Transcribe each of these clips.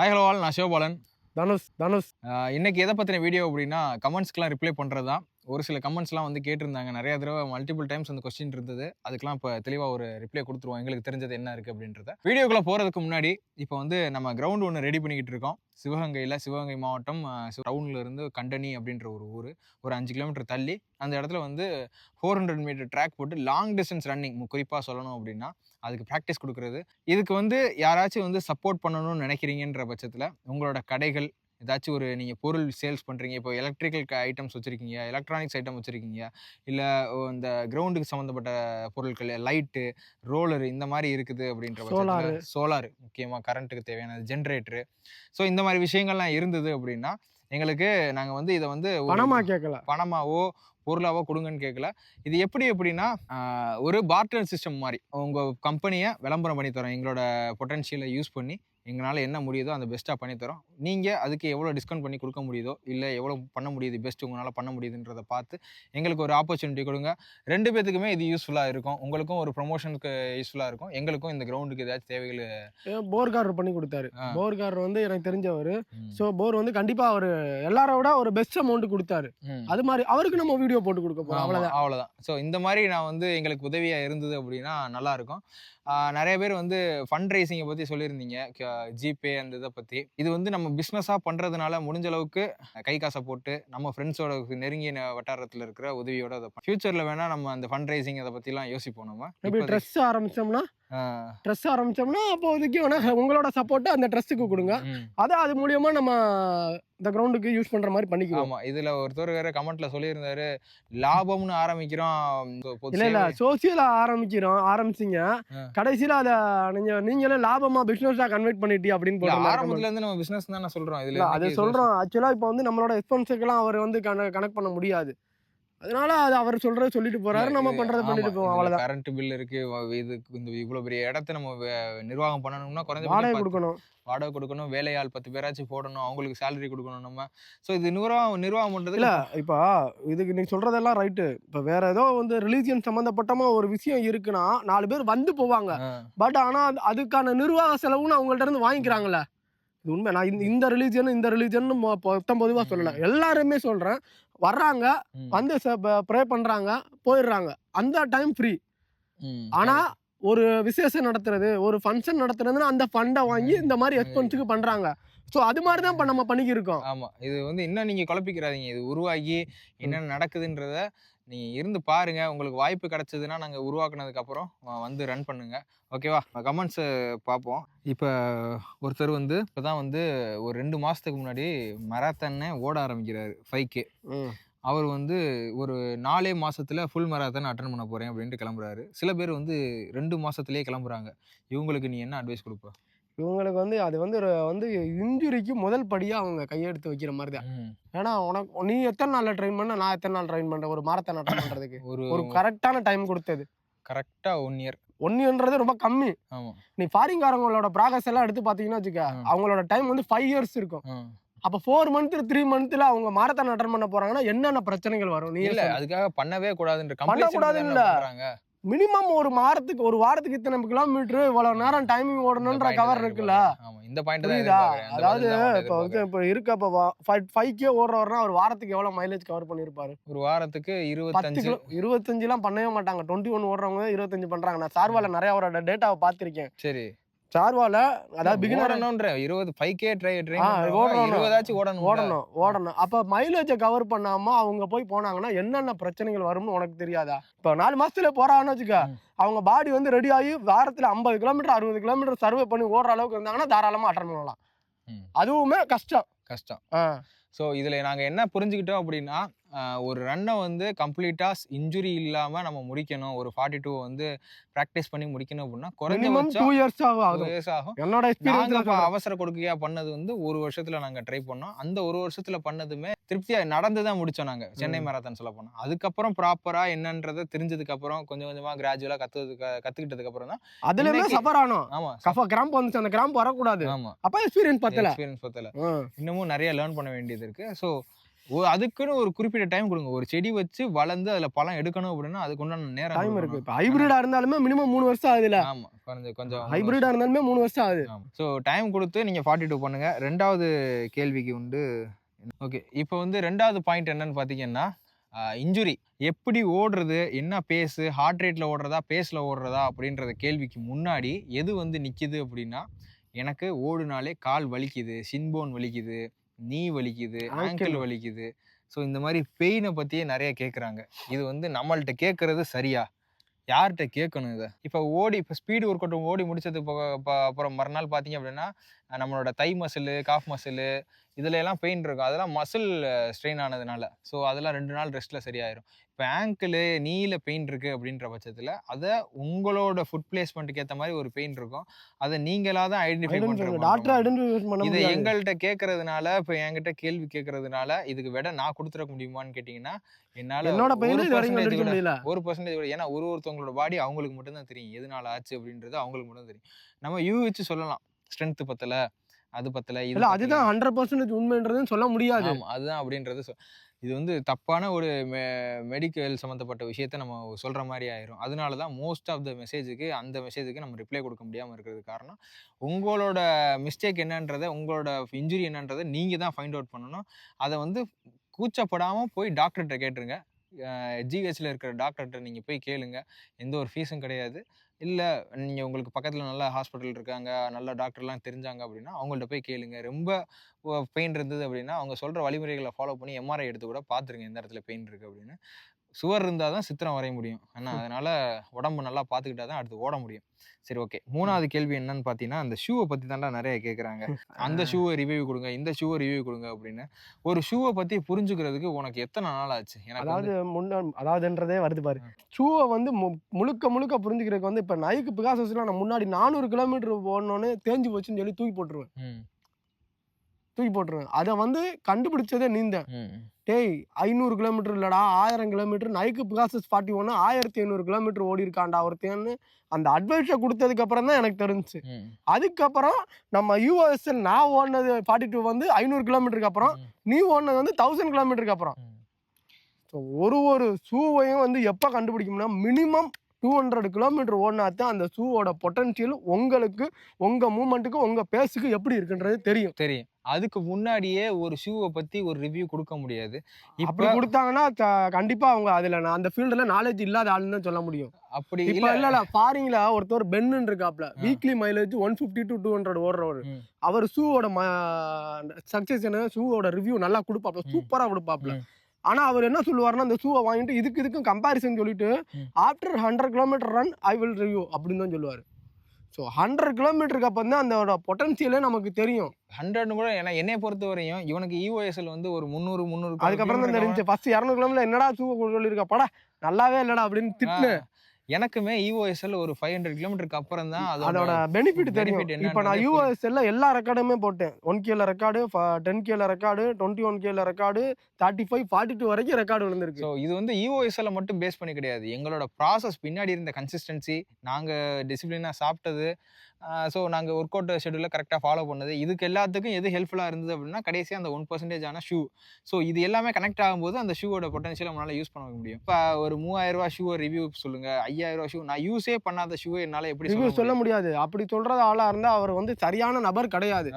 Hi hello all, நான் சிவபாலன். தனுஷ் இன்னைக்கு எதை பற்றின வீடியோ அப்படின்னா, கமெண்ட்ஸ்க்குலாம் ரிப்ளை பண்ணுறது தான். ஒரு சில கமெண்ட்ஸ்லாம் வந்து கேட்டிருந்தாங்க. நிறையா தடவை மல்டிபிள் டைம்ஸ் அந்த கொஸ்டின் இருந்தது. அதுக்கெலாம் இப்போ தெளிவாக ஒரு ரிப்ளை கொடுத்துருவோம். எங்களுக்கு தெரிஞ்சது என்ன இருக்குது அப்படின்றத. வீடியோக்குள்ளே போகிறதுக்கு முன்னாடி இப்போ வந்து நம்ம கிரவுண்ட் ஒன்று ரெடி பண்ணிக்கிட்டு இருக்கோம். சிவகங்கை மாவட்டம் டவுனில் இருந்து கண்டனி அப்படின்ற ஒரு ஊர். ஒரு 5 கிலோமீட்டர் தள்ளி அந்த இடத்துல வந்து 400 மீட்டர் ட்ராக் போட்டு லாங் டிஸ்டன்ஸ் ரன்னிங் குறிப்பாக சொல்லணும் அப்படின்னா அதுக்கு ப்ராக்டிஸ் கொடுக்குறது. இதுக்கு வந்து யாராச்சும் வந்து சப்போர்ட் பண்ணணும்னு நினைக்கிறீங்கன்ற பட்சத்தில் உங்களோட கடைகள் ஏதாச்சும் ஒரு நீங்கள் பொருள் சேல்ஸ் பண்ணுறீங்க, இப்போ எலக்ட்ரிக்கல் ஐட்டம்ஸ் வச்சுருக்கீங்க, எலக்ட்ரானிக்ஸ் ஐட்டம் வச்சுருக்கீங்க, இல்லை இந்த கிரவுண்டுக்கு சம்மந்தப்பட்ட பொருட்கள், லைட்டு, ரோலரு இந்த மாதிரி இருக்குது அப்படின்ற பட்சத்தில் சோலார் முக்கியமாக கரண்ட்டுக்கு தேவையானது, ஜென்ரேட்டரு, ஸோ இந்த மாதிரி விஷயங்கள்லாம் இருந்தது அப்படின்னா எங்களுக்கு நாங்கள் வந்து இதை வந்து பணமாக கேட்கல, பணமாவோ பொருளாவோ கொடுங்கன்னு கேட்கல. இது எப்படின்னா ஒரு பார்ட்டர் சிஸ்டம் மாதிரி உங்கள் கம்பெனியை விளம்பரம் பண்ணி தரோம். எங்களோட பொட்டன்ஷியலை யூஸ் பண்ணி எங்களால் என்ன முடியுதோ அந்த பெஸ்ட்டாக பண்ணித்தரோம். நீங்கள் அதுக்கு எவ்வளோ டிஸ்கவுண்ட் பண்ணி கொடுக்க முடியுதோ, இல்லை எவ்வளோ பண்ண முடியுது பெஸ்ட்டு உங்களால் பண்ண முடியுதுன்றதை பார்த்து எங்களுக்கு ஒரு ஆப்பர்ச்சுனிட்டி கொடுங்க. 2 பேத்துக்குமே இது யூஸ்ஃபுல்லாக இருக்கும். உங்களுக்கும் ஒரு ப்ரொமோஷனுக்கு யூஸ்ஃபுல்லாக இருக்கும், எங்களுக்கும் இந்த கிரவுண்டுக்கு ஏதாச்சும் தேவைகள். போர்காரர் பண்ணி கொடுத்தாரு. போர்காரர் வந்து எனக்கு தெரிஞ்சவர். ஸோ போர் வந்து கண்டிப்பாக அவர் எல்லாரோட ஒரு பெஸ்ட் அமௌண்ட் கொடுத்தாரு. அது மாதிரி அவருக்கு நம்ம வீடியோ போட்டு கொடுக்க போகிறோம். அவ்வளோதான். ஸோ இந்த மாதிரி நான் வந்து எங்களுக்கு உதவியாக இருந்தது அப்படின்னா நல்லாயிருக்கும். நிறைய பேர் வந்து ஃபண்ட் ரைசிங்கை பற்றி சொல்லியிருந்தீங்க, ஜிபே அந்த இதை பற்றி. இது வந்து நம்ம பிஸ்னஸாக பண்ணுறதுனால முடிஞ்ச அளவுக்கு கை காசை போட்டு நம்ம ஃப்ரெண்ட்ஸோட நெருங்கிய வட்டாரத்தில் இருக்கிற உதவியோட அதை ஃபியூச்சரில் வேணால் நம்ம அந்த ஃபண்ட் ரைசிங் அதை பற்றிலாம் யோசிப்போம். நம்ம ட்ரெஸ் ஆரம்பிச்சோம்னா அப்போதைக்கு வேணா உங்களோட சப்போர்ட்டை அந்த ட்ரெஸ்ஸுக்கு கொடுங்க. அது மூலியமா நம்ம இந்த கிரவுண்டுக்கு யூஸ் பண்ற மாதிரி பண்ணிக்கலாம். ஆமா, இதுல ஒருத்தர் வேற கமெண்ட்ல சொல்லியிருந்தாரு, லாபம்னு ஆரம்பிக்கிறோம், இல்ல சோசியலா ஆரம்பிச்சீங்க, கடைசியில அத நீங்களே லாபமா பிசினஸா கன்வெர்ட் பண்ணிட்டீங்க அப்படின்னு போறாங்க. ஆரம்பத்துல இருந்து நம்ம பிசினஸ் தான் சொல்றோம். இதுல அது சொல்றோம். ஆக்சுவலா இப்போ வந்து நம்மளோட எக்ஸ்பென்ஸுக்கெல்லாம் அவர் வந்து கனெக்ட் பண்ண முடியாது. அதனால அது அவர் சொல்றது சொல்லிட்டு போறாரு, நம்ம பண்றதை பண்ணிட்டு போவோம். அவ்வளவுதான். கரண்ட் பில் இருக்கு, இது இந்த இவ்வளவு பெரிய இடத்த நம்ம நிர்வாகம் பண்ணணும்னா குறைஞ்ச வாடகை கொடுக்கணும், வேலையாள் 10 பேராச்சும் போடணும், அவங்களுக்கு சேலரி கொடுக்கணும் நம்ம. ஸோ இது நிர்வாகம் பண்றது இல்ல. இப்போ இதுக்கு நீங்க சொல்றதெல்லாம் ரைட்டு. இப்போ வேற ஏதோ வந்து ரிலீஜியன் சம்பந்தப்பட்டமா ஒரு விஷயம் இருக்குன்னா 4 பேர் வந்து போவாங்க. பட் ஆனா அதுக்கான நிர்வாக செலவுன்னு அவங்கள்ட்ட இருந்து வாங்கிக்கிறாங்கல்ல, இது உண்மை. நான் இந்த ரிலீஜன் பொதுவாக சொல்லல, எல்லாருமே சொல்றேன். வர்றாங்க, வந்து ப்ரே பண்றாங்க, போயிடுறாங்க. அந்த டைம் ஃப்ரீ. ஆனா ஒரு விசேஷம் நடத்துறது, ஒரு ஃபங்க்ஷன் நடத்துறதுன்னா அந்த ஃபண்டை வாங்கி இந்த மாதிரி எக்ஸ்பென்ஸுக்கு பண்றாங்க. ஸோ அது மாதிரி தான் இப்போ நம்ம பண்ணிக்கிருக்கோம். ஆமா, இது வந்து இன்னும் நீங்க குழப்பிக்கிறாதீங்க. இது உருவாகி என்ன நடக்குதுன்றத நீங்க இருந்து பாருங்க. உங்களுக்கு வாய்ப்பு கிடைச்சதுன்னா நாங்க உருவாக்குனதுக்கு அப்புறம் வந்து ரன் பண்ணுங்க. ஓகேவா? கமெண்ட்ஸ் பார்ப்போம். இப்போ ஒருத்தர் வந்து இப்போதான் வந்து ஒரு 2 மாசத்துக்கு முன்னாடி மராத்தானே ஓட ஆரம்பிக்கிறாரு, 5K. அவர் வந்து ஒரு 4 மாசத்துல ஃபுல் மராத்தான் அட்டன் பண்ண போறேன் அப்படின்ட்டு கிளம்புறாரு. சில பேர் வந்து 2 மாசத்துலயே கிளம்புறாங்க. இவங்களுக்கு நீ என்ன அட்வைஸ் கொடுப்ப? இவங்களுக்கு வந்து அது வந்து இன்ஜுரிக்கு முதல் படியா அவங்க கையெடுத்து வைக்கிற மாதிரி தான். ஏன்னா நீ எத்தனை நாள்ல ட்ரெயின் பண்ண, நான் எத்தனை நாள் ட்ரெயின் பண்றேன் ஒரு மாரத்தான் அட்டன் பண்றதுக்கு? ஒரு கரெக்டான டைம் கொடுத்தது கரெக்டா 1 இயர். 1 இயர்ன்றது ரொம்ப கம்மி. நீ ஃபாரின்காரங்களோட ப்ராக்ரஸ் எல்லாம் எடுத்து பாத்தீங்கன்னா வச்சுக்க, அவங்களோட டைம் வந்து 5 இயர்ஸ் இருக்கும். அப்ப 4 மந்த் 3 மந்த்ல அவங்க மாரத்தான் அட்டன் பண்ண போறாங்கன்னா என்னென்ன பிரச்சனைகள் வரும்? நீ இல்ல அதுக்காக பண்ணவே கூடாதுன்ற மினிமம் ஒரு வாரத்துக்கு இத்தனை கிலோமீட்டர் இவ்வளவு நேரம் டைமிங் ஓடணும்ன்ற கவர் இருக்குல்ல. இந்த பாயிண்ட் தான். அதாவது இப்போ இருக்க 5K ஓடுறவர்னா ஒரு வாரத்துக்கு எவ்வளவு மைலேஜ் கவர் பண்ணிருப்பாரு? ஒரு வாரத்துக்கு 25 எல்லாம் பண்ணவே மாட்டாங்க. 21 ஓடுறவங்க 25 பண்றாங்க. நான் சார்வால நிறைய அவரோட டேட்டாவை பார்த்திருக்கேன். சரி, சார்வால அதாவது பிகினர் 5K ஓடணும். அப்ப மைலேஜை கவர் பண்ணாம அவங்க போனாங்கன்னா என்னென்ன பிரச்சனைகள் வரும்னு உனக்கு தெரியாதா? இப்ப 4 மாசத்துல போறாங்கன்னு வச்சுக்க, அவங்க பாடி வந்து ரெடி ஆகி வாரத்துல 50 கிலோமீட்டர் 60 கிலோமீட்டர் சர்வே பண்ணி ஓடுற அளவுக்கு இருந்தாங்கன்னா தாராளமா அட்டன் பண்ணலாம். அதுவுமே கஷ்டம். ஸோ இதில் நாங்கள் என்ன புரிஞ்சுக்கிட்டோம் அப்படின்னா, ஒரு ரன்னை வந்து கம்ப்ளீட்டாக இன்ஜுரி இல்லாமல் நம்ம முடிக்கணும், ஒரு 42 வந்து ப்ராக்டிஸ் பண்ணி முடிக்கணும் அப்படின்னா குறைஞ்சபட்சம் 2 இயர்ஸ் ஆகும். என்னோட அவசர கொடுக்கையா பண்ணது வந்து 1 வருஷத்துல நாங்கள் ட்ரை பண்ணோம். அந்த 1 வருஷத்துல பண்ணதுமே திருப்தியாக நடந்து தான் முடித்தோம். நாங்கள் சென்னை மேரத்தான் சொல்ல போனோம். அதுக்கப்புறம் ப்ராப்பராக என்னன்றதை தெரிஞ்சதுக்கு அப்புறம் கொஞ்சம் கொஞ்சமாக கிராஜுவலாக கற்றுக்கிட்டதுக்கு அப்புறம் தான் அதுலேயுமே சஃபர் ஆனோம். ஆமாம், கிராம்ப் வந்துச்சு. அந்த கிராம்ப் வரக்கூடாது. ஆமாம், அப்போ எக்ஸ்பீரியன்ஸ் பத்தல. இன்னமும் நிறைய லேர்ன் பண்ண வேண்டியது இருக்கு. ஸோ அதுக்குன்னு ஒரு குறிப்பிட்ட டைம் கொடுங்க. ஒரு செடி வச்சு வளர்ந்து அதுல பழம் எடுக்கணும் அப்படின்னா அதுக்கு உண்டான நேரம் டைம் இருக்கு. கொடுக்கணும். இப்ப ஹைபிரிடா இருந்தாலுமே மினிமம் 3 வருஷம் ஆகுதுல. ஆமா. கொஞ்சம் கொஞ்சம் ஹைபிரிடா இருந்தாலுமே 3 வருஷம் ஆகுது. ஸோ டைம் கொடுத்து நீங்க 42 பண்ணுங்க. 2வது கேள்விக்கு உண்டு. ஓகே. இப்போ வந்து 2வது பாயிண்ட் என்னன்னு பார்த்தீங்கன்னா, இன்ஜுரி. எப்படி ஓடுறது? என்ன பேஸு? ஹார்ட் ரேட்ல ஓடுறதா? பேஸ்ல ஓடுறதா? அப்படின்றத கேள்விக்கு முன்னாடி எது வந்து நிக்குது அப்படின்னா, எனக்கு ஓடுனாலே கால் வலிக்குது, ஷின் போன் வலிக்குது, நீ வலிக்குது, ஆங்கிள் வலிக்குது. ஸோ இந்த மாதிரி பெயினை பத்தியே நிறைய கேட்குறாங்க. இது வந்து நம்மள்ட்ட கேட்கறது சரியா? யார்கிட்ட கேட்கணும் இதை? இப்போ இப்போ ஸ்பீடு ஒர்க் அவுட் ஓடி முடிச்சது அப்புறம் மறுநாள் பார்த்தீங்க அப்படின்னா, நம்மளோட தை மசிலு, காஃப் மசிலு இதுல எல்லாம் பெயின் இருக்கும். அதெல்லாம் மசில் ஸ்ட்ரெயின் ஆனதுனால. ஸோ அதெல்லாம் 2 நாள் ரெஸ்ட்ல சரியாயிரும். இப்போ ஆங்கிள், நீல பெயின் இருக்கு அப்படின்ற பட்சத்துல அதை உங்களோட ஃபுட் பிளேஸ்மெண்ட்டுக்கு ஏற்ற மாதிரி ஒரு பெயின் இருக்கும். அதை நீங்களா தான் ஐடென்டிஃபை டாக்டர் ஐடென்டிஃபை பண்ண இதை முடியாது. எங்கள்கிட்ட கேட்கறதுனால, இப்போ என்கிட்ட கேள்வி கேட்கறதுனால இதுக்கு விட நான் கொடுத்துட முடியுமான்னு கேட்டீங்கன்னா, என்னால என்னோட பையன் இது வரைக்கும் கண்டுபிடிக்க முடியல. 1% விட. ஏன்னா ஒருத்தவங்களோட பாடி அவங்களுக்கு மட்டும் தான் தெரியும். எதனால ஆச்சு அப்படின்றது அவங்களுக்கு மட்டும் தெரியும். நம்ம யூகிச்சு சொல்லலாம். ஸ்ட்ரென்த் பத்தல, அது பத்தல, இது இல்ல அதுதான் 100% உண்மைன்றதுன்னு சொல்ல முடியாது. ஆமா. அதுதான் அப்படின்றது இது வந்து தப்பான ஒரு மெடிக்கல் சம்மந்தப்பட்ட விஷயத்த நம்ம சொல்ற மாரி ஆயிரும். அதனால தான் மோஸ்ட் ஆஃப் த அந்த மெசேஜுக்கு நம்ம ரிப்ளை கொடுக்க முடியாம இருக்கிறதுக்கு காரணம், உங்களோட மிஸ்டேக் என்னன்றத, உங்களோட இன்ஜுரி என்னன்றத நீங்க தான் ஃபைண்ட் அவுட் பண்ணணும். அத வந்து கூச்சப்படாம போய் டாக்டர்ட்ட கேட்டுருங்க. ஜிஹெச்ல இருக்கிற டாக்டர்ட்ட நீங்க போய் கேளுங்க. எந்த ஒரு ஃபீஸும் கிடையாது. இல்ல நீங்க உங்களுக்கு பக்கத்துல நல்ல ஹாஸ்பிட்டல் இருக்காங்க, நல்ல டாக்டர்லாம் தெரிஞ்சாங்க அப்படின்னா, அவங்கள்ட்ட போய் கேளுங்க. ரொம்ப பெயின் இருந்தது அப்படின்னா, அவங்க சொல்ற வழிமுறைகள ஃபாலோ பண்ணி எம்ஆர்ஐ எடுத்து கூட பார்த்துருங்க எந்த இடத்துல பெயின் இருக்கு அப்படின்னு. சுவர் இருந்தா தான் சித்திரம் வரைய முடியும். அதனால உடம்பு நல்லா பார்த்துக்கிட்டா தான் அடுத்து ஓட முடியும். சரி, ஓகே. 3வது கேள்வி என்னன்னு பார்த்தீங்கன்னா, அந்த ஷூவ பத்தி தான்டா நெறைய கேட்குறாங்க. அந்த ஷூவ ரிவ்யூ குடுங்க, இந்த ஷூவ ரிவ்யூ குடுங்க அப்படின்னு. ஒரு ஷூவ பத்தி புரிஞ்சுக்கிறதுக்கு உனக்கு எத்தன நாள் ஆச்சு? எனக்கு அதாவதுன்றதே வருது பாரு. ஷூவ வந்து முழுக்க முழுக்க புரிஞ்சுக்கிறதுக்கு வந்து இப்ப நைக் பிகாசஸ்லாம் நான் முன்னாடி 400 கிலோமீட்டர் ஓடனோனே தேஞ்சு போச்சுன்னு சொல்லி தூக்கி போட்டுருவேன். அதை வந்து கண்டுபிடிச்சதே நீந்தான். டேய் 500 கிலோமீட்டர் இல்லடா 1000 கிலோமீட்டர் நைக் பிகாசஸ் 41 1500 கிலோமீட்டர் ஓடி இருக்காண்டா ஒருத்தன்னு அந்த அட்வைஸை கொடுத்ததுக்கு அப்புறம் தான் எனக்கு தெரிஞ்சுச்சு. அதுக்கப்புறம் நம்ம யூஎஸ்எல் நான் ஓடினது 42 வந்து 500 கிலோமீட்டருக்கு அப்புறம், நீ ஓடினது வந்து 1000 கிலோமீட்டருக்கு அப்புறம். ஸோ ஒரு ஷூவையும் வந்து எப்போ கண்டுபிடிக்கும்னா மினிமம் 200 கிலோமீட்டர் ஓடினா தான் அந்த ஷூவோட பொட்டன்ஷியல் உங்களுக்கு, உங்க மூவ்மெண்ட்டுக்கு, உங்க பேஸுக்கு எப்படி இருக்குன்றது தெரியும். அதுக்கு முன்னாடியே ஒரு ஷூவை பத்தி ஒரு ரிவ்யூ கொடுக்க முடியாது. இப்படி கொடுத்தாங்கன்னா கண்டிப்பா அவங்க அதுல அந்த ஃபீல்டுல நாலேஜ் இல்லாத ஆளுன்னு தான் சொல்ல முடியும். அப்படி இல்ல ஃபாரின்ல ஒருத்தர் பென்னு இருக்காப்ல, வீக்லி மைலேஜ் 150 to 200 ஓடுறவர். அவர் ஷூவோட சக்சஸ் ஷூவோட ரிவ்யூ நல்லா கொடுப்பாப்ல, சூப்பரா கொடுப்பாப்ல. ஆனா அவர் என்ன சொல்லுவாருன்னா, அந்த ஷூவை வாங்கிட்டு இதுக்கும் கம்பாரிசன் சொல்லிட்டு after 100 kilometre run I will review அப்படின்னு தான் சொல்லுவாரு. ஸோ 100 கிலோமீட்டருக்கு அப்புறம் தான் அதோட பொட்டன்ஷியலே நமக்கு தெரியும். 100 கூட ஏன்னா என்னைய பொறுத்த வரையும் இவனுக்கு இஓஎஸ்எல் வந்து ஒரு 300 அதுக்கப்புறம் தான் தெரிஞ்சு ஃபர்ஸ்ட் 200 கிலோமீட்டர் என்னடா ஷூ சொல்லியிருக்கா படா நல்லாவே இல்லடா அப்படின்னு திட்டினேன். எனக்குமே யூஎஸ்எல் ஒரு 500 கிலோமீட்டருக்கு அப்புறம் தான் அதோட பெனிஃபிட் தெரியும். இப்போ நான் யூஎஸ்எல்ல எல்லா ரெக்கார்டுமே போட்டேன். 1Kல ரெக்கார்டு, 10Kல ரெக்கார்டு, 21Kல ரெக்கார்டு, 35, 42 வரைக்கும் ரெக்கார்டு விழுந்திருக்கு. ஸோ இது வந்து யூஎஸ்எல்ல மட்டும் பேஸ் பண்ணி கிடையாது. எங்களோட ப்ராசஸ் பின்னாடி இருந்த கன்சிஸ்டன்சி, நாங்க டிசிப்ளினா சாப்பிட்டது, ஸோ நாங்கள் ஒர்க் அவுட் ஷெடியூலில் கரெக்டாக ஃபாலோ பண்ணது, இதுக்கு எல்லாத்துக்கும் எது ஹெல்ப்ஃபுல்லாக இருந்தது அப்படின்னா கடைசியாக அந்த 1% ஆன ஷூ. ஸோ இது எல்லாமே கனெக்ட் ஆகும்போது அந்த ஷூவோட பொட்டன்ஷியல் நம்மளால் யூஸ் பண்ண முடியும். இப்போ ஒரு 3000 ரூபா ஷூவை ரிவ்யூ சொல்லுங்கள், 5000 ரூபா ஷூ, நான் யூஸே பண்ணாத ஷூவை என்னால் எப்படி ரிவ்யூ சொல்ல முடியாது. அப்படி சொல்கிறது ஆளாக இருந்தால் அவர் வந்து சரியான நபர் கிடையாது.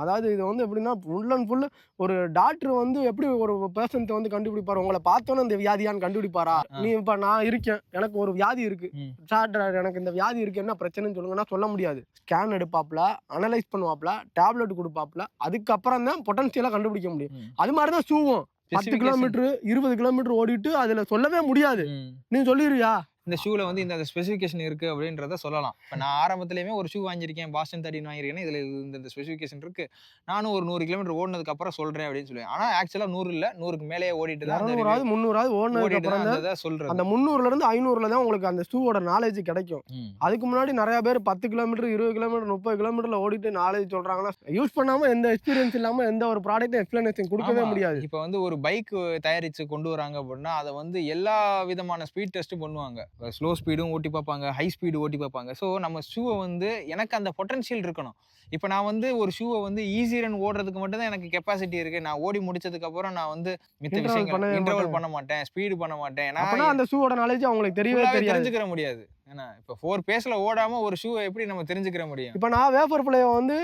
அதாவது இது வந்து எப்படின்னா ஃபுல் அண்ட் ஃபுல் ஒரு டாக்டர் வந்து எப்படி ஒரு பேஷண்ட்டை வந்து கண்டுபிடிப்பார், உங்களை பார்த்தோன்னே இந்த வியாதியான்னு கண்டுபிடிப்பாரா? நீ இப்போ நான் இருக்கேன், எனக்கு ஒரு வியாதி இருக்கு, டாக்டர் எனக்கு இந்த வியாதி இருக்கு, என்ன பிரச்சனைன்னு சொல்லுங்கன்னா சொல்ல முடியாது. ஸ்கேன் எடுப்பாப்ல, அனலைஸ் பண்ணுவாப்ல, டேப்லெட் கொடுப்பாப்ல, அதுக்கப்புறம் தான் பொட்டன்ஷியலா கண்டுபிடிக்க முடியும். அது மாதிரி தான் ஷூவும் 10 கிலோமீட்டர் 20 கிலோமீட்டர் ஓடிட்டு அதுல சொல்லவே முடியாது. நீ சொல்லிடுறியா இந்த ஷூல வந்து இந்த ஸ்பெசிஃபிகேஷன் இருக்கு அப்படின்றத சொல்லலாம். இப்போ நான் ஆரம்பத்திலேயுமே ஒரு ஷூ வாங்கியிருக்கேன், பாஸ்டன் 13 வாங்கியிருக்கேன், இதுல இந்த ஸ்பெசிஃபிகேஷன் இருக்கு, நானும் ஒரு 100 கிலோமீட்டர் ஓடினதுக்கு அப்புறம் சொல்றேன் அப்படின்னு சொல்லுவேன். ஆனா ஆக்சுவலா 100 இல்ல, 100க்கு மேலேயே ஓடிட்டு தான் 200 300 ஓடினதுக்கு அப்புறம் தான் சொல்றேன். அந்த 300ல இருந்து 500ல தான் உங்களுக்கு அந்த ஷூவோட நாலேஜ் கிடைக்கும். அதுக்கு முன்னாடி நிறைய பேர் 10 கிலோமீட்டர் 20 கிலோமீட்டர் 30 கிலோமீட்டர்ல ஓடிட்டு நாலேஜ் சொல்றாங்கன்னா யூஸ் பண்ணாம எந்த எக்ஸ்பீரியன்ஸ் இல்லாம எந்த ஒரு ப்ராடக்ட் எக்ஸ்பிளனேஷன் கொடுக்கவே முடியாது. இப்போ வந்து ஒரு பைக் தயாரிச்சு கொண்டு வராங்க அப்படின்னா அதை வந்து எல்லா விதமான ஸ்பீட் டெஸ்ட்டும் பண்ணுவாங்க. ஸ்லோ ஸ்பீடும் ஓட்டி பார்ப்பாங்க, ஹை ஸ்பீடு ஓட்டி பார்ப்பாங்க. ஸோ நம்ம ஷூவை வந்து எனக்கு அந்த பொட்டன்ஷியல் இருக்கணும். இப்போ நான் வந்து ஒரு ஷூவை வந்து ஈஸி ரன் ஓடுறதுக்கு மட்டும் தான் எனக்கு கெப்பாசிட்டி இருக்கு. நான் ஓடி முடிச்சதுக்கப்புறம் நான் வந்து மித்த இன்டர்வல் விஷயங்கள் பண்ணவே இன்டர்வல் மாட்டாங்க. பண்ண மாட்டேன், ஸ்பீடு பண்ண மாட்டேன். அப்பனா நான் அந்த ஷூவோட நாலேஜ் அவங்களுக்கு தெரியவே ஃபுல்லாவே தெரியாது. தெரிஞ்சுக்கிற முடியாது. ஏன்னா இப்போ 4 பேஸ்ல ஓடாம ஒரு ஷூவை எப்படி நம்ம தெரிஞ்சுக்கிற முடியும்? இப்போ நான் வேஃபர் ஃப்ளையை வந்து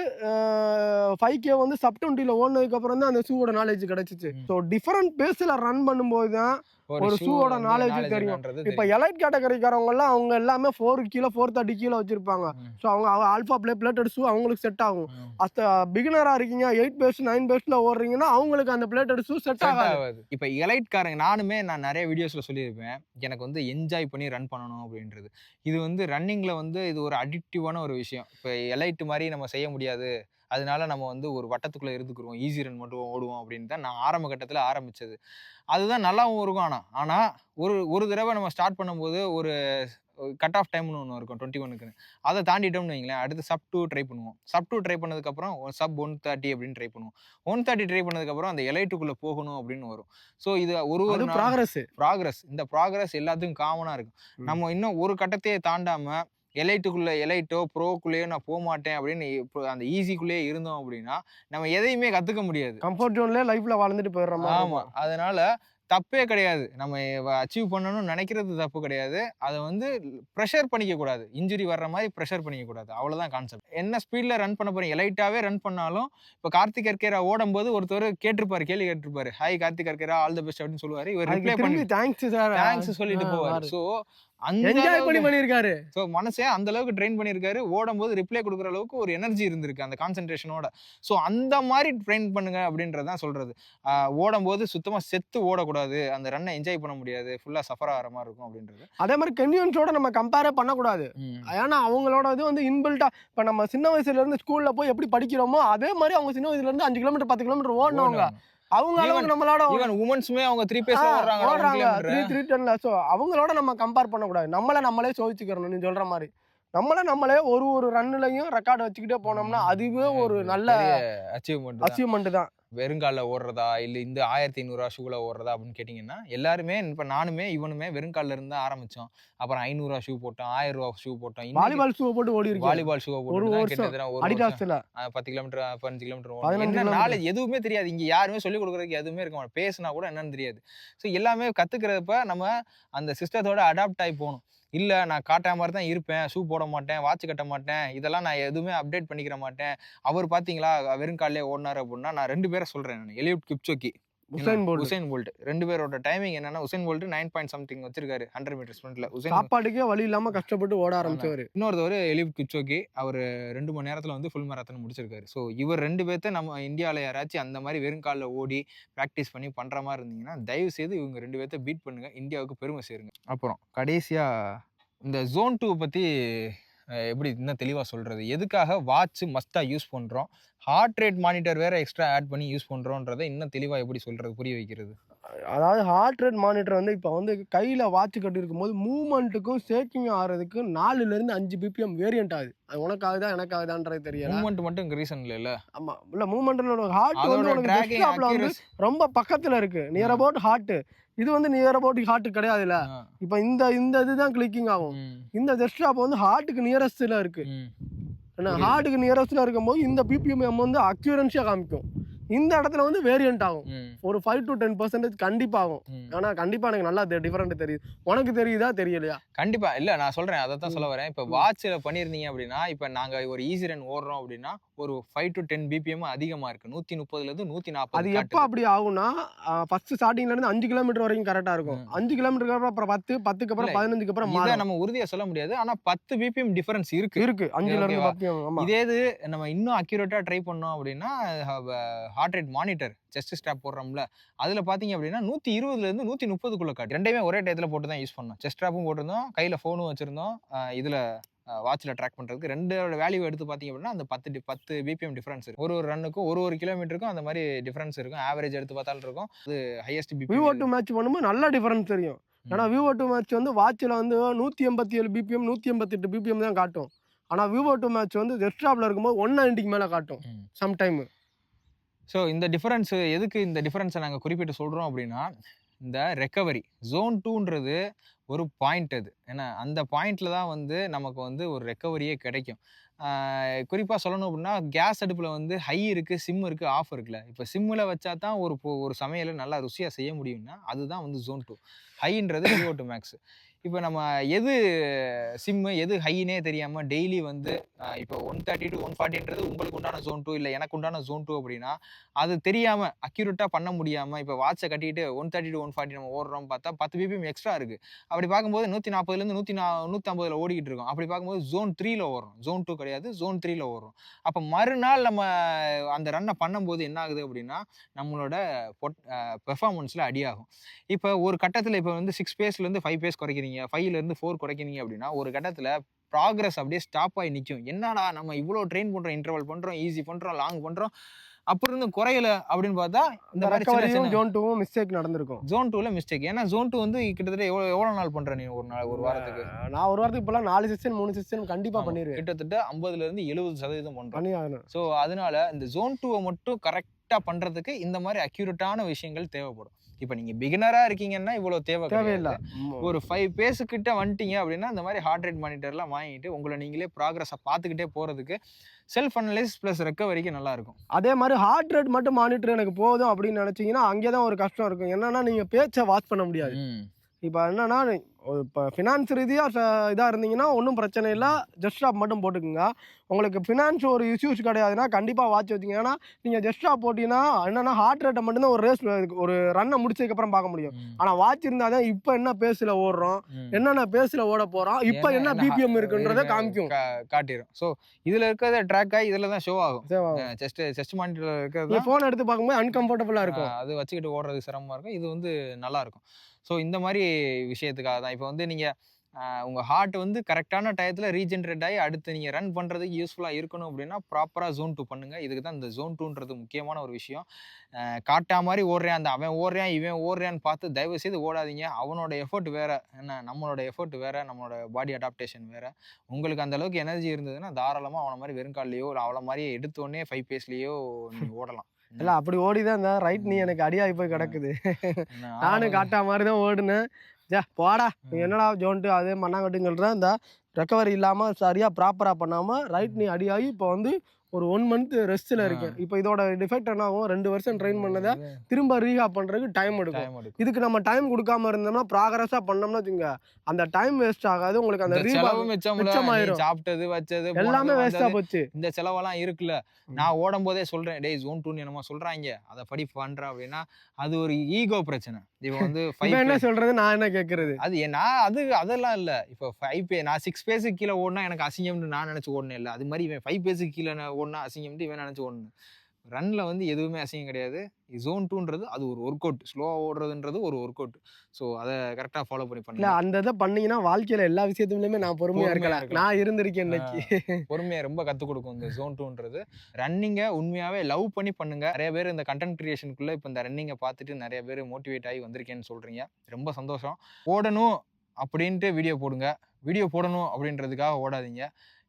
5K வந்து சப் 20ல ஓடுனதுக்கு அப்புறம் தான் அந்த ஷூவோட நாலேஜ் கிடைச்சிச்சு. ஸோ டிஃபரெண்ட் பேஸில் ரன் பண்ணும்போது தான் ஒரு ஷூவோட வந்து நாலேஜ் knowledge தெரியும். என்னன்றது இப்போ தெரியும். எலைட் கேட்டகரிக்காரவங்க எல்லாம் அவங்க எல்லாமே 4 கிலோ 430 கிலோ வச்சிருப்பாங்க. ம். ஸோ அவங்க ஆல்ஃபா பிளேட்டட் ஷூ அவங்களுக்கு செட் ஆகும். ம். பிகினரா இருக்கீங்க 8 பேஸ் 9 பேஸ்ல ஓடுறீங்கன்னா அவங்களுக்கு அந்த பிளேட்டட் ஷூ செட் செட் ஆகாது. ஆகாது. இப்ப எலைட்காரங்க நான் நிறைய வீடியோஸ்ல சொல்லியிருப்பேன். எனக்கு வந்து என்ஜாய் பண்ணி ரன் பண்ணணும் அப்படின்றது. இது வந்து ரன்னிங்ல வந்து இது ஒரு அடிக்டிவான ஒரு விஷயம். இப்ப எலைட் மாரி நம்ம செய்ய முடியாது. அதனால நம்ம வந்து ஒரு வட்டத்துக்குள்ள இருந்துக்குருவோம். ஈஸி ரன் மட்டும் ஓடுவோம் அப்படின்னு தான் நான் ஆரம்ப கட்டத்துல ஆரம்பிச்சது. அதுதான் நல்லாவும் இருக்கும் ஆனா. ஆனா ஒரு தடவ நம்ம ஸ்டார்ட் பண்ணும்போது ஒரு கட் ஆஃப் டைம்னு ஒண்ணு இருக்கும் 21க்குன்னு. அத தாண்டிட்டோம்னு வைங்களேன், அடுத்து சப் 2 ட்ரை பண்ணுவோம். சப் 2 ட்ரை பண்ணதுக்கப்புறம் சப் 130 அப்படின்னு ட்ரை பண்ணுவோம். 130 ட்ரை பண்ணதுக்கப்புறம் அந்த எலைட்டுக்குள்ள போகணும் அப்படின்னு வரும். ஸோ இது ஒரு அது நாள் ப்ராக்ரஸ். ப்ராக்ரஸ். இந்த ப்ராக்ரஸ் எல்லாத்துக்கும் காமனா இருக்கும். ம். நம்ம இன்னும் ஒரு கட்டத்தையே தாண்டாம எலைட்டோ, ப்ரோக்குள்ளேயோ நான் போமாட்டேன் அப்படின்னு இப்போ அந்த ஈஸிக்குள்ளேயே இருந்தோம் அப்படின்னா, நம்ம எதையுமே கத்துக்க முடியாது. கம்ஃபர்ட் ஜோன்லயே லைஃப்ல வாழ்ந்துட்டு போயிடுற மாதிரி ஆமா. இருக்கும். அதனால தப்பே கிடையாது. நம்ம அச்சீவ் பண்ணணும்னு நெனைக்கிறது தப்பு கிடையாது. அத வந்து பிரஷர் பண்ணிக்க கூடாது. இன்ஜுரி வர்ற மாரி பிரஷர் பண்ணிக்க கூடாது. அவ்வளவுதான் கான்செப்ட். என்ன ஸ்பீட்ல ரன் பண்ண போறீங்க? லைட்டாவே ரன் பண்ணாலும், இப்ப கார்த்திக் கர்கேரா ஓடும்போது ஒருத்தர் கேள்வி கேட்டிருப்பாரு. Hi Karthik Karkera all the best அப்படின்னு சொல்லுவாரு. இவர் அதுக்கு ரிப்ளை பண்ணி திரும்பி தேங்க்ஸ் சார் தேங்க்ஸ் சொல்லிட்டு போவாரு. சோ அந்த என்ஜாய் பண்ணி அளவுக்கு பண்ணியிருக்காரு. சோ மனசே அந்த அளவுக்கு ட்ரெயின் பண்ணியிருக்காரு. ஓடும்போது ரிப்ளை குடுக்குற அளவுக்கு ஒரு எனர்ஜி இருந்திருக்கு அந்த கான்சன்ட்ரேஷனோட. சோ அந்த மாரி ட்ரெயின் பண்ணுங்க அப்படின்றது தான் சொல்றது. ஓடும்போது சுத்தமா செத்து ஓடக்கூடாது. அந்த ரன்ன என்ஜாய் பண்ண முடியாது. ஃபுல்லா சஃபர் ஆகுற மாரி இருக்கும் அப்படின்றது. அதே மாதிரி கென்யூன்ஸோட நம்ம கம்பேரே பண்ணக்கூடாது. ம். ஏன்னா அவங்களோட இது வந்து இன்பில்ட்டா இப்ப நம்ம சின்ன வயசுல இருந்து ஸ்கூல்ல போய் எப்படி படிக்கிறோமோ அதே மாதிரி அவங்க சின்ன வயசுல இருந்து 5 கிலோமீட்டர் 10 கிலோமீட்டர் ஓடினவங்க. அவங்க அளவுக்கு நம்மளோட ஈவன் வுமன்ஸுமே அவங்க 3 பேஸ்ல ஓடுறாங்க 1 ஓடுறாங்க கிலோமீட்டர். 310ல. ஸோ அவங்களோட நம்ம கம்பேர் பண்ணக்கூடாது. நம்மளே சோதிச்சுக்கிறணும் நீ சொல்ற மாதிரி. நம்மளே ஒரு ரன்னுலையும் ரெக்கார்டு வச்சுக்கிட்டே போனோம்னா அதுவே ஒரு நல்ல அச்சீவ்மென்ட் தான். அச்சீவ்மெண்ட் தான். வெறுங்கால்ல ஓடுறதா இல்ல இந்த 1500 ஷூல ஓடுறதா அப்படின்னு கேட்டீங்கன்னா எல்லாருமே இப்ப நானுமே இவனுமே வெறுங்கால்ல இருந்து தான் ஆரம்பிச்சோம். அப்புறம் 500 ஷூ போட்டோம், 1000 ஷூ போட்டோம். வாலிபால் ஷூ போட்டு ஓடி இருக்கு. வாலிபால் ஷூ ஒரு போட்டு தான் வருஷம் கிட்டத்தட்ட ஒரு வருஷம் அடிடாஸ்ல 10 கிலோமீட்டர் 15 கிலோமீட்டர் 15 என்ன கிலோமீட்டர். நாலேஜ் எதுவுமே தெரியாது. இங்க யாருமே சொல்லிக் கொடுக்குறதுக்கு எதுவுமே இருக்க மாட்டோம். பேசினா கூட என்னன்னு தெரியாது. ஸோ எல்லாமே கத்துக்கிறப்ப நம்ம அந்த சிஸ்டத்தோட அடாப்ட் ஆகி போகணும். இல்ல நான் காட்டுற மாதிரி தான் இருப்பேன். ஷூ போட மாட்டேன், வாட்ச் கட்ட மாட்டேன். இதெல்லாம் நான் எதுவுமே அப்டேட் பண்ணிக்கிற மாட்டேன். அவர் பார்த்தீங்களா வெறும் கால்லயே ஓடுனாரு அப்படின்னா, நான் 2 பேரை சொல்றேன் நானு. எலியுட் கிப்சோகி, உசைன் போல்ட். 2 பேரோட டைமிங் என்னன்னா, உசைன் போல்ட் 9 பாயிண்ட் சம்திங் வச்சிருக்காரு 100 மீட்டர் ஸ்பிரிண்ட்ல. சாப்பாட்டுக்கே வழி இல்லாம கஷ்டப்பட்டு ஓட ஆரம்பிச்சவரு. இன்னொருத்தவர் எலியுட் கிப்சோகி. அவரு 2 மணி நேரத்துல வந்து ஃபுல் மேரத்தான் முடிச்சிருக்காரு. ஸோ இவர் 2 பேர்த்த நம்ம இந்தியால யாராச்சும் அந்த மாதிரி வெறும் கால்ல ஓடி பிராக்டிஸ் பண்ணி பண்ற மாதிரி இருந்தீங்கன்னா, தயவு செய்து இவங்க 2 பேர்த்த பீட் பண்ணுங்க. இந்தியாவுக்கு பெருமை சேருங்க. அப்புறம் கடைசியா இந்த ஜோன் 2 பத்தி எப்படி இன்னும் தெளிவா சொல்றது? எதுக்காக வாட்ச் மஸ்ட்டா யூஸ் பண்றோம்? ஹார்ட் ரேட் மானிட்டர் வேற எக்ஸ்ட்ரா ஆட் பண்ணி யூஸ் பண்றோம்ன்றத இன்னும் தெளிவா எப்படி சொல்றது? புரிய வைக்கிறது. அதாவது ஹார்ட் ரேட் மானிட்டர் வந்து இப்போ வந்து கையில் வாட்ச் கட்டி இருக்கும்போது மூவ்மெண்ட்டுக்கும் ஷேக்கிங் ஆகிறதுக்கு 4லேருந்து 5 பிபிஎம் வேரியன்ட் ஆகுது. அது உனக்கு ஆகுதா எனக்கு ஆகுதான்றது தெரியல. மூவ்மெண்ட் மட்டும் இங்க ரீசன் இல்ல. ஆமாம் இல்லை மூவ்மெண்ட்னு ஹார்ட் வந்து அதோட உனக்கு ட்ராக்கிங் டெஸ்க்டாப்ல வந்து ரொம்ப பக்கத்தில் இருக்கு. Near about heart. இது வந்து நியர் அபவுட் ஹார்ட் கிடையாதுல்ல. இப்போ இந்த இதுதான் கிளிக்கிங் ஆகும். இந்த டெஸ்க்டாப் வந்து ஹார்ட்டுக்கு நியரஸ்ட்ல இருக்கு. ஹார்ட்டுக்கு நியரஸ்ட்ல இருக்கும்போது இந்த பிபிஎம் வந்து அக்யூரன்ஸியா காமிக்கும். இந்த இடத்துல வந்து வேரியன்ட் ஆகும். ஒரு 5 to 10% கண்டிப்பா ஆகும். ஆனா கண்டிப்பா எனக்கு நல்லா டிஃபரெண்ட் தெரியுது. உனக்கு தெரியுதா தெரியலையா? கண்டிப்பா இல்ல நான் சொல்றேன். அதான் சொல்ல வரேன். இப்ப வாட்ச்ல பண்ணிருந்தீங்க அப்படின்னா, இப்ப நாங்க ஒரு ஈஸி ரன் ஓடுறோம் அப்படின்னா ஒரு 5 to 10 பிபிஎம் அதிகமா இருக்கு. 130ல இருந்து 140. அது எப்ப அப்படி ஆகும்னா ஃபர்ஸ்ட் ஸ்டார்டிங்ல இருந்து 5 கிலோமீட்டர் வரைக்கும் கரெக்டா இருக்கும். 5 கிலோமீட்டருக்கு அப்புறம் 10, 10க்கு அப்புறம் 15க்கு அப்புறம் இத மாறும். நம்ம உறுதியா சொல்ல முடியாது. ஆனா 10 பிபிஎம் டிஃபரன்ஸ் இருக்கு. 5ல இருந்து 10. ஆமா. இதே இது நம்ம இன்னும் அக்யூரேட்டா ட்ரை பண்ணோம் அப்படின்னா heart rate monitor chest strap போடுறோம்ல, அதுல பாத்தீங்க அப்படின்னா 120ல இருந்து 130க்குள்ள காட்டு. ரெண்டையுமே ஒரே டயத்துல போட்டு தான் யூஸ் பண்ணோம். செஸ்ட் ஸ்ட்ராப்பும் போட்டிருந்தோம், கையில போனும் வச்சிருந்தோம். இதுல வாட்ச்ல ட்ராக் பண்றதுக்கு ரெண்டோட வேல்யூ எடுத்து பாத்தீங்க அப்படின்னா அந்த 10 பிபிஎம் டிஃபரன்ஸ் இருக்கு. ஒரு ரன்னுக்கும் ஒரு கிலோமீட்டருக்கும் அந்த மாதிரி டிஃபரன்ஸ் இருக்கும். ஆவரேஜ் எடுத்து பார்த்தாலும் இருக்கும். அது ஹையஸ்ட் பிபிஎம். VO2 மேட்ச் பண்ணும்போது நல்ல டிஃபரன்ஸ் தெரியும். ஆனா VO2 மேட்ச் வந்து வாட்ச்ல வந்து 187 பிபிஎம் 188 பிபிஎம் தான் காட்டும். ஆனா VO2 மேட்ச் வந்து டெஸ்க்டாப்ல இருக்கும்போது 190க்கு மேல காட்டும் சம் டைம். ஸோ இந்த டிஃபரன்ஸ் எதுக்கு இந்த டிஃபரன்ஸை நாங்கள் குறிப்பிட்டு சொல்கிறோம் அப்படின்னா, இந்த ரெக்கவரி ஜோன் 2ன்றது ஒரு பாயிண்ட் அது. ஏன்னா அந்த பாயிண்ட்ல தான் வந்து நமக்கு வந்து ஒரு ரெக்கவரியே கிடைக்கும். குறிப்பா சொல்லணும் அப்படின்னா, கேஸ் அடுப்புல வந்து ஹை இருக்கு, சிம் இருக்கு, ஆஃப் இருக்குல்ல. இப்ப சிம்ல வச்சா தான் ஒரு சமையல நல்லா ருசியா செய்ய முடியும்னா, அதுதான் வந்து ஜோன் 2. ஹைன்றது VO2 maths. இப்ப நம்ம எது சிம்மு, எது ஹைன்னே தெரியாம டெய்லி வந்து இப்போ 130 டூ 140ன்றது உங்களுக்கு உண்டான ஜோன் 2 இல்ல எனக்கு உண்டான ஜோன் 2 அப்படின்னா, அது தெரியாம அக்யூரேட்டா பண்ண முடியாம, இப்ப வாட்ச கட்டிட்டு 130 டூ 140 நம்ம ஓடுறோம்னு பார்த்தா 10 பிபிஎம் எக்ஸ்ட்ரா இருக்கு. அப்படி பார்க்கும்போது 140லேருந்து 150ல ஓடிக்கிட்டு இருக்கோம். அப்படி பார்க்கும்போது ஜோன் 3ல ஓடுறோம். ஜோன் 2 கிடையாது. ஜோன் 3ல ஓடுறோம். அப்ப மறுநாள் நம்ம அந்த ரன்ன பண்ணும்போது என்ன ஆகுது அப்படின்னா, நம்மளோட பெர்ஃபார்மன்ஸ்ல அடியாகும். இப்ப ஒரு கட்டத்துல இப்ப வந்து 6 பேஸ்லேருந்து 5 பேஸ் குறைக்கிறீங்க. 5லேருந்து 4 குறைக்கிறீங்க அப்படின்னா, ஒரு கட்டத்துல ப்ராக்ரஸ் அப்படியே ஸ்டாப் ஆயி நிக்கும். என்னடா நம்ம இவ்ளோ ட்ரெயின் பண்றோம், இன்டர்வல் பண்றோம், ஈஸி பண்றோம், லாங் பண்றோம். அப்படி இருந்தும் குறையல அப்படின்னு பார்த்தா, இந்த இந்த மாரி சின்ன ரெக்கவரியும் சின்ன ஜோன் 2வும் மிஸ்டேக் நடந்திருக்கும். ஜோன் 2ல மிஸ்டேக். ஏன்னா ஜோன் 2 வந்து கிட்டத்தட்ட எவ்வளோ நாள் பண்ற நீ ஒரு வாரத்துக்கு? நான் ஒரு வாரத்துக்கு இப்பலாம் 4 செக்ஷன் 3 செக்ஷன் கண்டிப்பா ஆமா. பண்ணிருவேன். கிட்டத்தட்ட 50லேருந்து 70% பண்றோம். பண்ணி ஆகணும். ஸோ அதனால இந்த ஜோன் 2வ மட்டும் கரெக்ட்டா பண்றதுக்கு இந்த மாரி அக்யூரேட்டான விஷயங்கள் தேவைப்படும். இப்ப நீங்க பிகினரா இருக்கீங்கன்னா இவ்வளோ தேவை தேவையில்ல. கிடையாது. ஒரு 5 பேஸ் கிட்ட வந்துட்டீங்க அப்படின்னா, இந்த மாரி ஹார்ட் ரேட் மானிட்டர்லாம் வாங்கிட்டு உங்கள நீங்களே ப்ராக்ரஸ பார்த்துக்கிட்டே போறதுக்கு செல்ஃப் அனலைசிஸ் பிளஸ் ரெக்கவரிக்கு நல்லா இருக்கும். அதே மாரி ஹார்ட் ரேட் மட்டும் மானிட்டர் எனக்கு போதும் அப்படின்னு நினைச்சீங்கன்னா, அங்கே தான் ஒரு கஷ்டம் இருக்கும். என்னன்னா, நீங்க பேச்ச வாட்ச் பண்ண முடியாது. ம். இப்ப என்னன்னா, இப்ப ஃபினான்ஸ் ரீதியா இதா இருந்தீங்கன்னா ஒண்ணும் பிரச்சனை இல்ல. ஜஸ்ட் ஸ்டாப் மட்டும் போட்டுக்கங்க. உங்களுக்கு ஃபினான்ஸ் ஒரு இஷ்யூஸ் கிடையாதுன்னா, கண்டிப்பா வாட்ச் வச்சுக்கங்க. ஏன்னா, நீங்க ஜஸ்ட் ஸ்டாப் போட்டீங்கன்னா, என்னன்னா ஹார்ட் ரேட்ட மட்டும் தான் ஒரு ரேஸ் ஒரு ரன்ன முடிச்சதுக்கு அப்புறம் பார்க்க முடியும். ம். ஆனா வாட்ச் இருந்தா தான் இப்ப என்ன பேஸ்ல ஓடுறோம், ம். என்னென்ன பேஸ்ல ஓட போறோம், இப்ப என்ன என்ன பிபிஎம் இருக்குன்றத காமிக்கும். காட்டிரும். ஸோ இதுல இருக்கிறது ட்ராக் ஆகி இதுல தான் ஷோ ஆகும். செஸ்ட் மானிட்டர்ல இருக்கிறது நீங்க தான் ஃபோன் எடுத்து பார்க்கும்போது அன்கம்ஃபர்டபுளா இருக்கும். அது வச்சுக்கிட்டு ஓடுறது சிரமமா இருக்கும். இது வந்து நல்லா இருக்கும். ஸோ இந்த மாரி விஷயத்துக்காக தான். இப்ப வந்து நீங்க உங்க ஹார்ட் வந்து கரெக்ட்டான டயத்துல ரீஜெனரேட் ஆயி அடுத்து நீங்க ரன் பண்றதுக்கு யூஸ்ஃபுல்லா இருக்கணும் அப்படின்னா, ப்ராப்பரா ஜோன் 2 பண்ணுங்க. இதுக்கு தான் இந்த ஜோன் 2ன்றது முக்கியமான ஒரு விஷயம். காட்டா மாரி ஓடுறேன், அவன் ஓடுறான், இவன் ஓடுறான்னு பார்த்து தயவு செய்து ஓடாதீங்க. அவனோட எஃபோர்ட் வேற. என்ன நம்மளோட எஃபோர்ட் வேற, நம்மளோட பாடி அடாப்டேஷன் வேற. உங்களுக்கு அந்த அளவுக்கு எனர்ஜி இருந்ததுன்னா, தாராளமா அவன மாரி வெறும் கால்லயோ, இல்ல அவள மாரியே எடுத்தோனே 5 பேஸ்லயோ நீங்க ஓடலாம். இல்ல அப்படி ஓடி தான் இருந்தேன். ரைட் நீ எனக்கு அடியாகி போய் கிடக்குது. என்ன நானும் காட்டா மாரி தான் ஓடுனேன். போடா நீ என்னடா ஜோன்ட்டு அதே மண்ணாங்கட்டின்னு சொல்றேன். இந்த ரெக்கவரி இல்லாம சரியா ப்ராப்பரா பண்ணாம ரைட் நீ அடியாகி இப்போ வந்து ஒரு 1 மந்த் ரெஸ்ட்ல இருக்கேன். இப்போ இதோட டிஃபெக்ட் என்ன ஆகும்? 2 வருஷம் ட்ரெயின் பண்ணத திரும்ப ரீஹாப் பண்றதுக்கு டைம் எடுக்கும். டைம் எடுக்கும். இதுக்கு நம்ம டைம் குடுக்காம இருந்தோம்னா ப்ராக்ரஸா பண்ணோம்னா வச்சுக்கங்க, அந்த டைம் வேஸ்ட் ஆகாது. உங்களுக்கு அந்த இந்த ரீஹாப் செலவும் மிச்சம்ல. நீ மிச்சமாயிரும். சாப்பிட்டது, வச்சது, எல்லாமே போனது, வேஸ்டா வந்தது. போச்சு. இந்த செலவெல்லாம் இருக்குல்ல. நான் ஓடும்போதே சொல்றேன், "டேய் ஜோன் 2ன்னு என்னமோ சொல்றாய்ங்க. அத படி பண்றா" அப்படின்னா, அது ஒரு ஈகோ பிரச்சனை. இவன் வந்து இப்ப 5 என்ன சொல்றது? நான் என்ன கேட்கறது? அது நான் அதெல்லாம் இல்ல. இப்போ 5 நான் 6 பேஸுக்கு கீழ ஓடுனா எனக்கு அசிங்கம்னு நான் நெனச்சு ஓடுனேன்ல. அது மாரி இவன் 5 பேஸுக்கு கீழ ஓடுனா அசிங்கம்ன்ட்டு இவன் நெனச்சு ஓடுனான். ரன்ல வந்து எதுவுமே அசிங்கம் கிடையாது. ஜோன் 2ன்றது அது ஒரு ஒர்க் அவுட். ஸ்லோவா ஓடுறதுன்றது ஒரு ஒர்க் அவுட். ஸோ அத கரெக்ட்டா ஃபாலோ பண்ணி இல்ல பண்ணுங்க. அந்த இத பண்ணீங்கன்னா, வாழ்க்கையில எல்லா விஷயத்துலயுமே நான் பொறுமையா பொறுமையா இருக்கலாம். இருக்கலாம். நான் இருந்திருக்கேன் ஆ. இன்னைக்கு. பொறுமைய ரொம்ப கத்துக் குடுக்கும் இந்த ஜோன் 2ன்றது. ரன்னிங்க உண்மையாவே லவ் பண்ணி பண்ணுங்க. நெறைய பேர் இந்த கன்டென்ட் கிரியேஷனுக்குள்ள இப்ப இந்த ரன்னிங்க பார்த்துட்டு நெறைய பேர் மோட்டிவேட் ஆகி வந்திருக்கேன்னு சொல்றீங்க. ரொம்ப சந்தோஷம். ஓடணும் அப்படின்ட்டு வீடியோ போடுங்க. வீடியோ போடணும் அப்படின்றதுக்காக ஓடாதீங்க.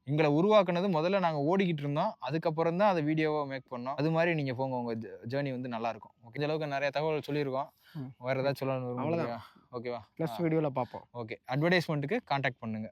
எங்கள உருவாக்குனது முதல்ல நாங்க ஓடிக்கிட்டு இருந்தோம். அதுக்கப்புறம் தான் அத வீடியோவா மேக் பண்ணோம். அது மாரி நீங்க போங்க. உங்க ஜர்னி வந்து நல்லா இருக்கும். இந்த அளவுக்கு நெறைய தகவல் சொல்லியிருக்கோம். ம். வேற ஏதாவது சொல்லணும் அவ்வளவுதான். விரும்புறீங்களா? ஓகேவா? நெக்ஸ்ட் வீடியோல பார்ப்போம். ஓகே. அட்வர்டைஸ்மென்ட்க்கு கான்டாக்ட் பண்ணுங்க.